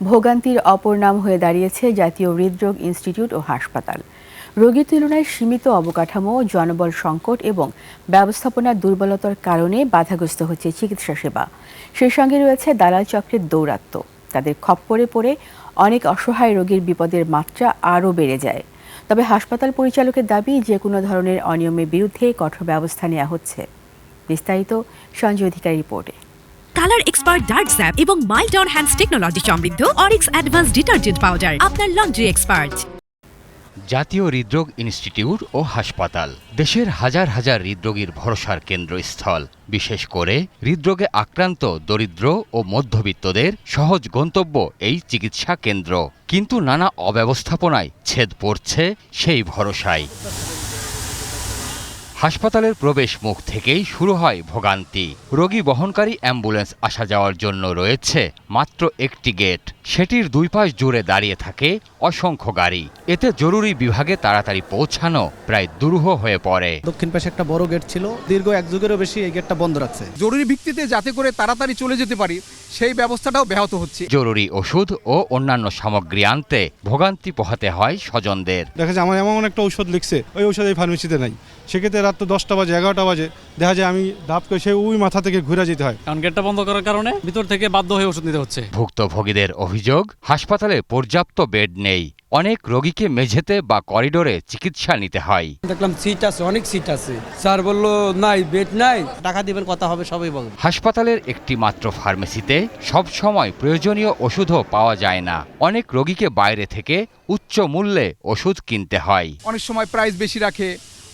ভোগান্তির অপর নাম হয়ে দাঁড়িয়েছে জাতীয় হৃদরোগ ইনস্টিটিউট ও হাসপাতাল। রোগীর তুলনায় সীমিত অবকাঠামো, জনবল সংকট এবং ব্যবস্থাপনার দুর্বলতার কারণে বাধাগ্রস্ত হচ্ছে চিকিৎসা সেবা। সেই সঙ্গে রয়েছে দালাল চক্রের দৌরাত্ম্য। তাদের খপ্পরে পড়ে অনেক অসহায় রোগীর বিপদের মাত্রা আরও বেড়ে যায়। তবে হাসপাতাল পরিচালকের দাবি, যে কোনো ধরনের অনিয়মের বিরুদ্ধে কঠোর ব্যবস্থা নেওয়া হচ্ছে। বিস্তারিত সঞ্জয় অধিকারী রিপোর্টে। কালার এক্সপার্ট ডার্ক স্যাপ এবং মাইল্ড অন হ্যান্ডস টেকনোলজি সমৃদ্ধ অরিক্স অ্যাডভান্স ডিটারজেন্ট পাউডার আপনার লন্ড্রি এক্সপার্ট। জাতীয় হৃদরোগ ইনস্টিটিউট ও হাসপাতাল দেশের হাজার হাজার হৃদরোগীর ভরসার কেন্দ্রস্থল। বিশেষ করে হৃদরোগে আক্রান্ত দরিদ্র ও মধ্যবিত্তদের সহজ গন্তব্য এই চিকিৎসা কেন্দ্র। কিন্তু নানা অব্যবস্থাপনায় ছেদ পড়ছে সেই ভরসায়। হাসপাতালের প্রবেশ মুখ থেকেই শুরু হয় ভোগান্তি। রোগী বহনকারী অ্যাম্বুলেন্স আসা যাওয়ার জন্য রয়েছে মাত্র একটি গেট। সেটির দুই পাশ জুড়ে দাঁড়িয়ে থাকে অসংখ্য গাড়ি। এতে জরুরি বিভাগে তাড়াতাড়ি পৌঁছানো প্রায় দুরূহ হয়ে পড়ে। দক্ষিণ পাশে একটা বড় গেট ছিল, দীর্ঘ এক যুগেরও বেশি এই গেটটা বন্ধ রাখছে। জরুরি ভিত্তিতে যাতে করে তাড়াতাড়ি চলে যেতে পারি সেই ব্যবস্থাটাও ব্যাহত হচ্ছে। জরুরি ওষুধ ও অন্যান্য সামগ্রী আনতে ভোগান্তি পোহাতে হয় স্বজনদের। দেখা যায় আমার এমন একটা ঔষধ লিখছে, ওই ঔষধ এই ফার্মেসিতে নাই। সেক্ষেত্রে রাত 10টা বাজে 11টা বাজে দেখা যায় আমি ধাপ করে সেই ওই মাথা থেকে ঘুরে যেতে হয়, কারণ গেটটা বন্ধ করার কারণে ভিতর থেকে বাধ্য হয়ে ওষুধ নিতে হচ্ছে। ভুক্তভোগীদের অভিযোগ, হাসপাতালে পর্যাপ্ত বেড নেই। অনেক রোগীকে মেঝেতে বা করিডোরে চিকিৎসা নিতে হয়। দেখলাম সিট আছে, অনেক সিট আছে, স্যার বললো নাই, বেড নাই, টাকা দিবেন কথা হবে সবই বলবে। হাসপাতালের একটি মাত্র ফার্মেসিতে সব সময় প্রয়োজনীয় ওষুধও পাওয়া যায় না। অনেক রোগীকে বাইরে থেকে উচ্চ মূল্যে ওষুধ কিনতে হয়। অনেক সময় প্রাইস বেশি রাখে,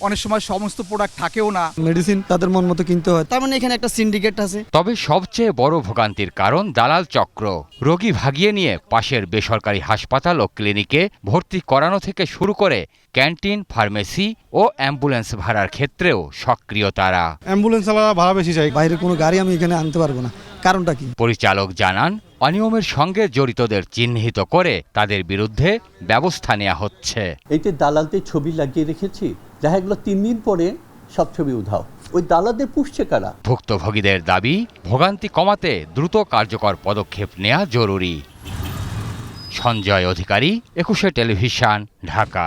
অনেক সময় সমস্ত প্রোডাক্ট থাকেও না। মেডিসিন তাদের মন মতো কিনতে হয়। তার মানে এখানে একটা সিন্ডিকেট আছে। তবে সবচেয়ে বড় ভোগান্তির কারণ দালাল চক্র। রোগী ভাগিয়ে নিয়ে পাশের বেসরকারি হাসপাতাল ও ক্লিনিকে ভর্তি করানো থেকে শুরু করে ক্যান্টিন, ফার্মেসি ও অ্যাম্বুলেন্স ভাড়ার ক্ষেত্রেও সক্রিয় তারা। অ্যাম্বুলেন্স চালানো ভাড়া বেশি চাই। বাইরে কোনো গাড়ি আমি এখানে আনতে পারবো না, কারণটা কি? পরিচালক জানান, অনিয়মের সঙ্গে জড়িতদের চিহ্নিত করে তাদের বিরুদ্ধে ব্যবস্থা নেওয়া হচ্ছে। এইতে দালালদের ছবি লাগিয়ে রেখেছি, দেখা গেল 3 দিন পরে সব ছবি উধাও। ওই দালালদের পুষছে কারা? ভুক্তভোগীদের দাবি, ভোগান্তি কমাতে দ্রুত কার্যকর পদক্ষেপ নেওয়া জরুরি। সঞ্জয় অধিকারী, 21 টেলিভিশন, ঢাকা।